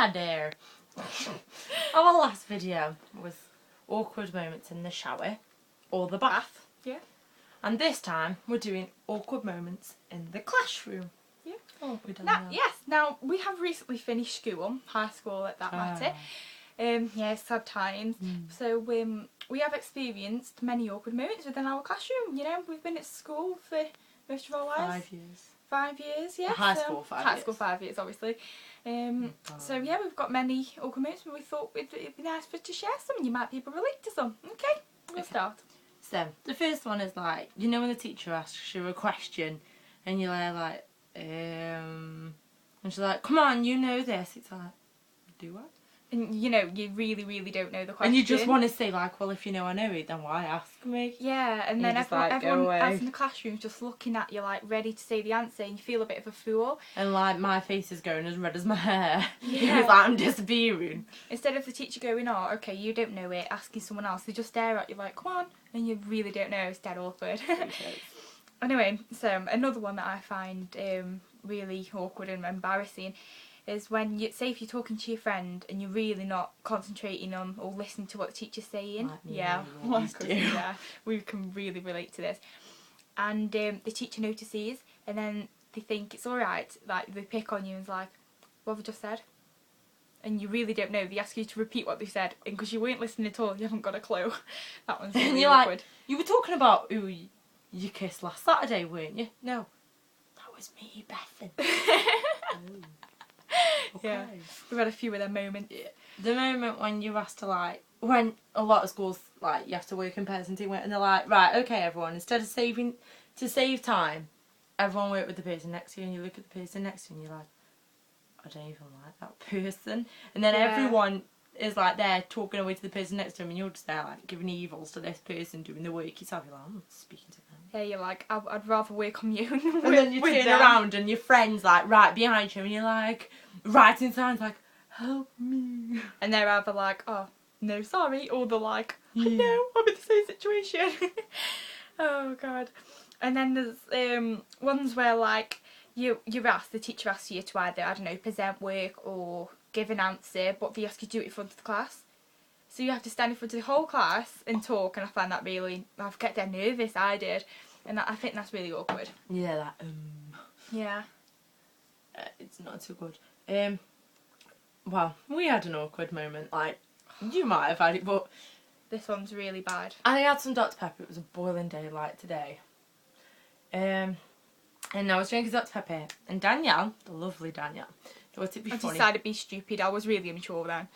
there. Our last video was awkward moments in the shower or the bath. Yeah. And this time we're doing awkward moments in the classroom. Yeah. Oh, we done Now, that. yes. Now we have recently finished school, high school at that matter. Yeah, sad times. So we have experienced many awkward moments within our classroom. You know, we've been at school for most of our lives. 5 years. 5 years, yeah. High school, 5 years. High school, 5 years, obviously. So yeah, we've got many awkward moments, but we thought it'd be nice for us to share some. You might be able to relate to some. Okay, we'll start. So the first one is like, you know when the teacher asks you a question and you're like, and she's like, come on, you know this. It's like, do I? And you know, you really don't know the question. And you just want to say like, well, if you know I know it, then why ask me? Yeah, and then everyone else in the classroom is just looking at you like ready to say the answer, and you feel a bit of a fool. And like my face is going as red as my hair. Yeah. It's like I'm disappearing. Instead of the teacher going, oh, okay, you don't know it, asking someone else, they just stare at you like, come on, and you really don't know. It's dead awkward. Anyway, so another one that I find really awkward and embarrassing is when you say if you're talking to your friend and you're really not concentrating on or listening to what the teacher's saying. Like me, yeah, yeah, we can really relate to this. And the teacher notices, and then they think it's all right. Like they pick on you and it's like, what have I just said? And you really don't know. They ask you to repeat what they said, and because you weren't listening at all, you haven't got a clue. That one's really and you're awkward. like, you were talking about who you kissed last Saturday, weren't you? No, that was me, Beth'dad. Okay. Yeah, we've had a few of them moments. Yeah. The moment when you have to like, when a lot of schools like you have to work in person teamwork, and they're like, right, okay, everyone, instead of save time, everyone work with the person next to you, and you look at the person next to you, and you're like, I don't even like that person, and then everyone is like there talking away to the person next to him, and you're just there like giving evils to this person doing the work yourself. You're like, I'm not speaking to them. Yeah, you're like, I'd rather work on you. And then you turn around and your friend's like right behind you and you're like writing signs like, help me. And they're either like, oh, no, sorry, or they're like, I know, I'm in the same situation. Oh, God. And then there's ones where like the teacher asks you to either, I don't know, present work or give an answer, but they ask you to do it in front of the class. So you have to stand in front of the whole class and talk, and I find that really, I've get dead nervous, I did, and I think that's really awkward. Yeah, that Yeah. it's not too good. Well, we had an awkward moment, like, you might have had it, but This one's really bad. I had some Dr. Pepper, it was a boiling day like today. And I was drinking Dr. Pepper, and Danielle, the lovely Danielle, thought it'd be funny. I decided to be stupid, I was really immature then.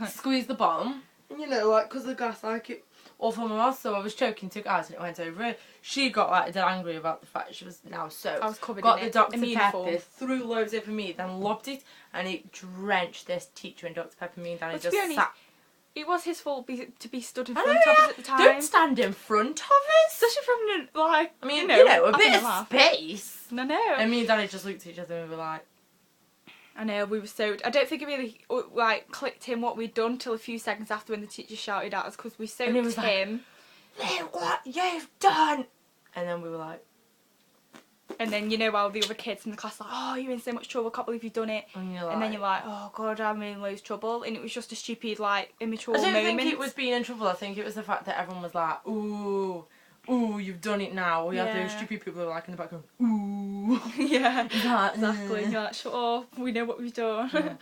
Squeeze the bottom, and you know, like, because the glass, like, it all from my mouth, so I was choking two guys and it went over her. She got like dead angry about the fact she was now soaked. I was covered got in the it. Dr. Immune Pepper, form. threw loads over me, then lobbed it, and it drenched this teacher in Dr. Pepper. Me and Danny Well, just honest, sat. It was his fault to be stood in I front know, of yeah. us at the time. Don't stand in front of us. Especially from the, like, I mean, you know, a bit of space. I know. And me and Danny just looked at each other and we were like, I know, we were so... I don't think it really, like, clicked in what we'd done till a few seconds after when the teacher shouted at us, because we soaked him. like, look what you've done. And then we were like... And then, you know, while the other kids in the class are like, oh, you're in so much trouble, I can't believe you've done it. And then you're like, oh, God, I'm in loads of trouble. And it was just a stupid, like, immature moment. I don't think it was being in trouble. I think it was the fact that everyone was like, ooh, you've done it now. We have those stupid people who are like in the background, ooh. Yeah, exactly. You're like, shut up, we know what we've done. Oh, God,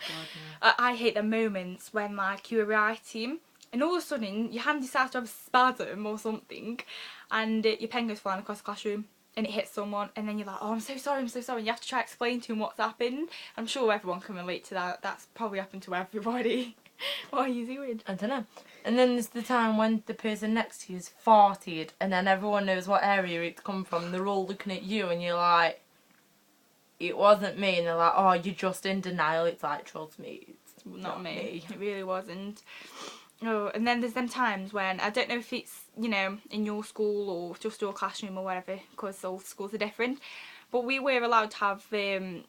no. I hate the moments when, like, you were writing and all of a sudden your hand decides to have a spasm or something, and your pen goes flying across the classroom and it hits someone, and then you're like, oh, I'm so sorry. And you have to try to explain to him what's happened. I'm sure everyone can relate to that. That's probably happened to everybody. What are you doing? I don't know. And then there's the time when the person next to you is farted, and then everyone knows what area it's come from, and they're all looking at you, and you're like, it wasn't me, and they're like, oh, you're just in denial. It's like, trust me, it's not me. It really wasn't. Oh, and then there's them times when, I don't know if it's, you know, in your school or just your classroom or whatever, because all schools are different, but we were allowed to have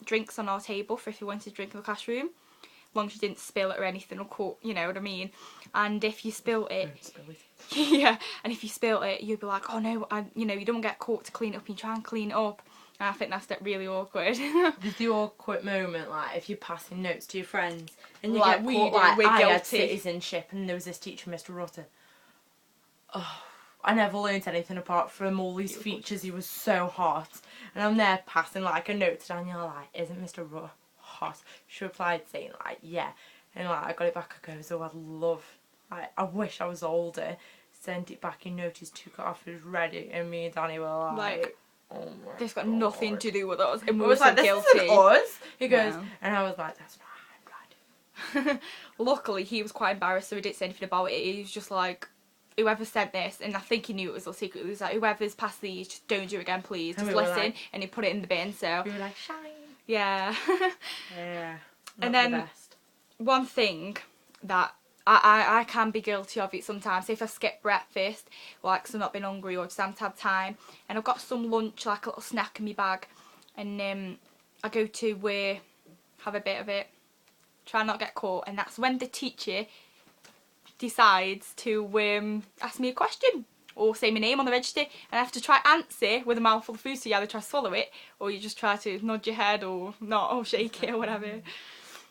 drinks on our table for if you wanted to drink in the classroom, as long as you didn't spill it or anything, or caught, you know what I mean. And if you spilt it, yeah, and if you spilt it, you'd be like, oh no, you know, you don't get caught to clean it up, and you try and clean it up, And I think that's really awkward. There's the awkward moment, like, if you're passing notes to your friends and you Like get we caught, do, like, we're I had guilty. citizenship and there was this teacher, Mr. Rutter. Oh, I never learnt anything apart from all these features. He was so hot. And I'm there passing, like, a note to Danielle, like, isn't Mr. Rutter hot? She replied saying, like, yeah. And, like, I got it back, I goes, oh, I'd love, like, I wish I was older. Sent it back, he noticed, took it off, it was ready, and me and Danny were like, oh my This got God. nothing to do with us, and we I were was so like, this guilty. isn't us. He goes, No. and I was like, that's not right. Luckily, he was quite embarrassed, so he didn't say anything about it. He was just like, whoever sent this, and I think he knew it was us secretly, he was like, whoever's passed these, just don't do it again, please. And Just we were listen. like- And he put it in the bin, so. We were like, shine. Yeah. Yeah. And Not then- the best. One thing that I can be guilty of it sometimes. If I skip breakfast, like, because I've not been hungry or just haven't had time, and I've got some lunch, like a little snack in my bag, and I go to have a bit of it, try not to get caught, and that's when the teacher decides to ask me a question or say my name on the register, and I have to try answer with a mouthful of food. So you either try to swallow it, or you just try to nod your head or not, or shake it or whatever.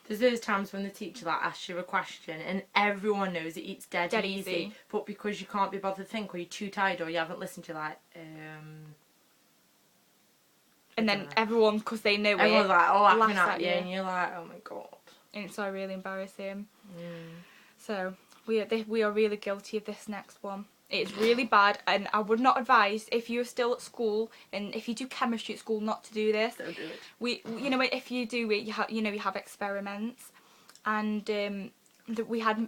There's those times when the teacher, like, asks you a question and everyone knows it's dead easy, but because you can't be bothered to think, or you're too tired, or you haven't listened, you're like, And then everyone, because they know everyone's it, like, oh, laughing laughs at you, and you're like, oh my God. and it's so really embarrassing. So we are really guilty of this next one. It's really bad, and I would not advise, if you're still at school and if you do chemistry at school, not to do this. Don't do it. You know, if you do it, you have experiments, and we had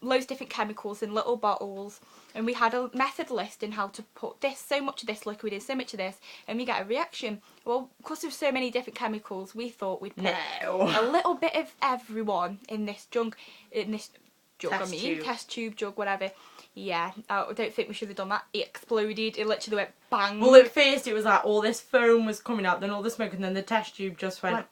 loads of different chemicals in little bottles, and we had a method list in how to put this, so much of this liquid in, so much of this, and we get a reaction. Well, because there's so many different chemicals, we thought we'd put a little bit of everyone in this jug, test tube, jug, whatever. Yeah, I don't think we should have done that. It exploded. It literally went bang. Well, at first it was like all this foam was coming out, then all the smoke, and then the test tube just went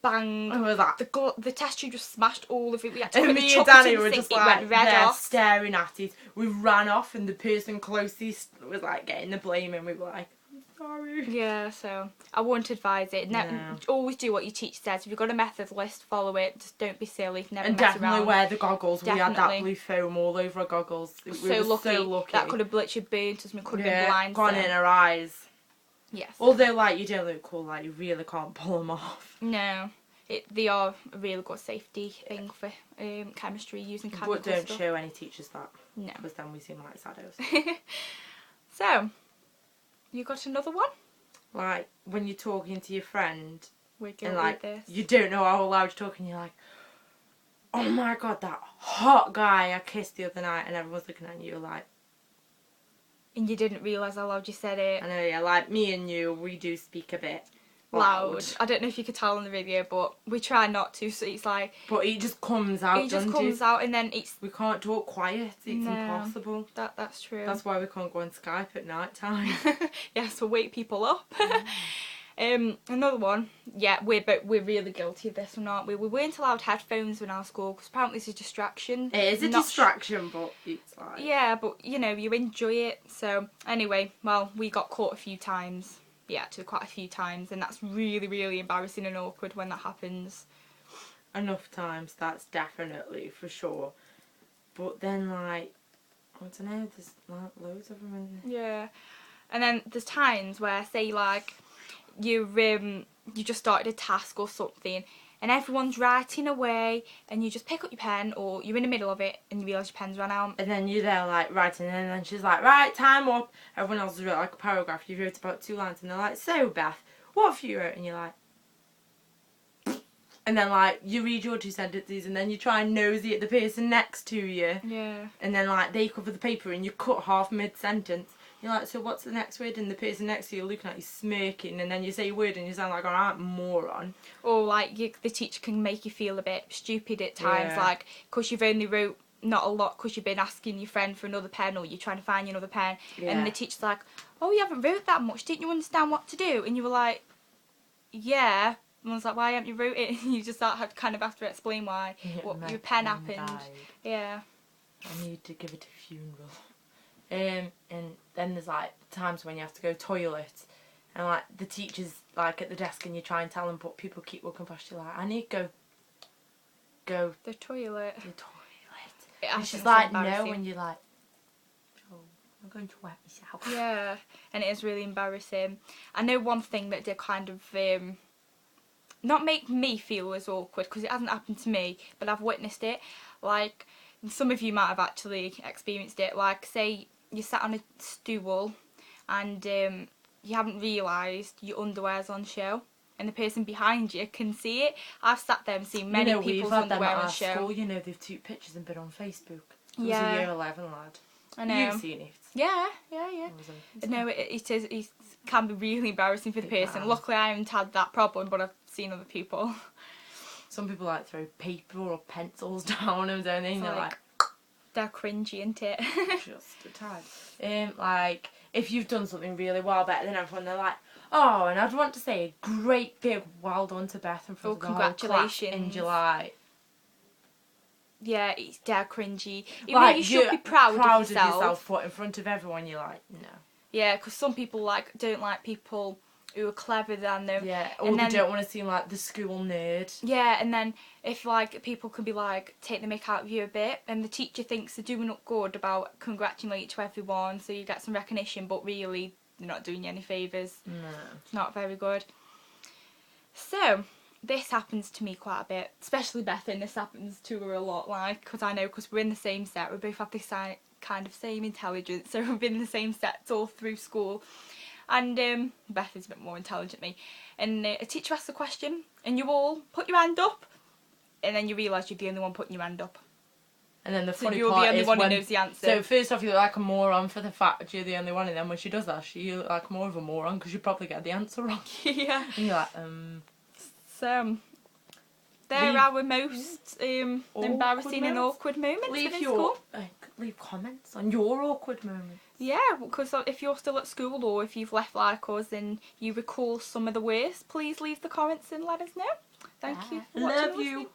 bang. I was like, the test tube just smashed all of it. We had to and put me the and chocolate Danny in the were sink. just It like went red there off. staring at it. We ran off, and the person closest was like getting the blame, and we were like, I'm sorry. Yeah, so I wouldn't advise it. No. Always do what your teacher says. If you've got a method list, follow it. Just don't be silly. Never And mess definitely around. wear the goggles. We had that Definitely. blue foam all over our goggles. We So were lucky. so lucky. That could have literally burnt us. We could have been blind. gone so. in our eyes. Yes. Although, like, you don't look cool, like, you really can't pull them off. No. They are a really good safety thing for chemistry, using chemical But don't stuff. show any teachers that. No. Because then we seem like saddos. So, you got another one? Like, when you're talking to your friend, We're and, guilty like, of this. you don't know how loud you're talking, you're like, oh my God, that hot guy I kissed the other night, and everyone's looking at you like, And you didn't realise how loud you said it. I know, yeah, like, me and you, we do speak a bit Loud. I don't know if you could tell in the video, but we try not to, so it's like... But it just comes out, It just doesn't comes out, and then it's... We can't talk quiet, it's No. impossible. That's true. That's why we can't go on Skype at night time. Yeah, so wake people up. Another one. Yeah, we're really guilty of this one, aren't we? We weren't allowed headphones in our school because apparently it's a distraction. It is a Not distraction, but it's like... Yeah, but you know, you enjoy it. So anyway, well, we got caught a few times. Yeah, quite a few times, and that's really, really embarrassing and awkward when that happens. Enough times, that's definitely for sure. But then, like, I don't know, there's like loads of them in there. Yeah, and then there's times where, say, like, you just started a task or something, and everyone's writing away, and you just pick up your pen, or you're in the middle of it, and you realise your pen's run out. And then you're there, like, writing, and then she's like, right, time up. Everyone else has wrote, like, a paragraph. You wrote about 2 lines, and they're like, so, Beth, what have you wrote? And you're like... And then, like, you read your 2 sentences, and then you try and nosy at the person next to you. Yeah. And then, like, they cover the paper, and you cut half mid-sentence. You're like, so what's the next word? And the person next to you looking at you smirking, and then you say a word and you sound like, alright, moron. Or, like, the teacher can make you feel a bit stupid at times, Yeah. like, because you've only wrote not a lot because you've been asking your friend for another pen, or you're trying to find another pen, Yeah. and the teacher's like, oh, you haven't wrote that much, didn't you understand what to do? And you were like, yeah. And I was like, why haven't you wrote it? And you just kind of have to explain why, what your pen happened. Died. Yeah. I need to give it a funeral. And then there's like times when you have to go toilet, and like the teacher's like at the desk and you try and tell them, but people keep walking past you like, I need to go The toilet. to the toilet. I And she's think it's like, no, embarrassing. and you're like, oh, I'm going to wet myself. Yeah, and it is really embarrassing. I know one thing that did kind of not make me feel as awkward, because it hasn't happened to me, but I've witnessed it. Like, some of you might have actually experienced it. Like, say you sat on a stool and you haven't realised your underwear's on show, and the person behind you can see it. I've sat there and seen many people's underwear on show. School, you know, they've took pictures and been on Facebook. There Yeah. was a year 11 lad. I know. You've seen it. Yeah. It was No, it can be really embarrassing for the It person. can. Luckily, I haven't had that problem, but I've seen other people. Some people like throw paper or pencils down them, don't they? And they're like, they're cringy, isn't it? just a tad. Like, if you've done something really well better than everyone, they're like, oh, and I'd want to say a great big well done to Beth in front of the whole class congratulations. in July. Yeah, it's dead cringy. Like, You should be proud of yourself. But in front of everyone, you're like, no. Yeah, because some people don't like people who are clever than them. Yeah, or and they then, don't want to seem like the school nerd. Yeah, and then if like people can be like, take the mick out of you a bit, and the teacher thinks they're doing up good about congratulating to everyone, so you get some recognition, but really they're not doing you any favours. No. It's not very good. So, this happens to me quite a bit, especially Beth, and this happens to her a lot, like, because I know, because we're in the same set, we both have this kind of same intelligence, so we've been in the same sets all through school. And Beth is a bit more intelligent than me. And a teacher asks a question, and you all put your hand up, and then you realise you're the only one putting your hand up. And then the So funny you're part the only is one when, who knows the answer. So first off, you look like a moron for the fact that you're the only one, and then when she does that, you look like more of a moron because you probably get the answer wrong. Yeah. And you're like, So, they're our most embarrassing and awkward moments leave in your school. leave comments on your awkward moments. Yeah, because if you're still at school or if you've left like us and you recall some of the worst, please leave the comments and let us know. Thank you for watching and Love you. listening.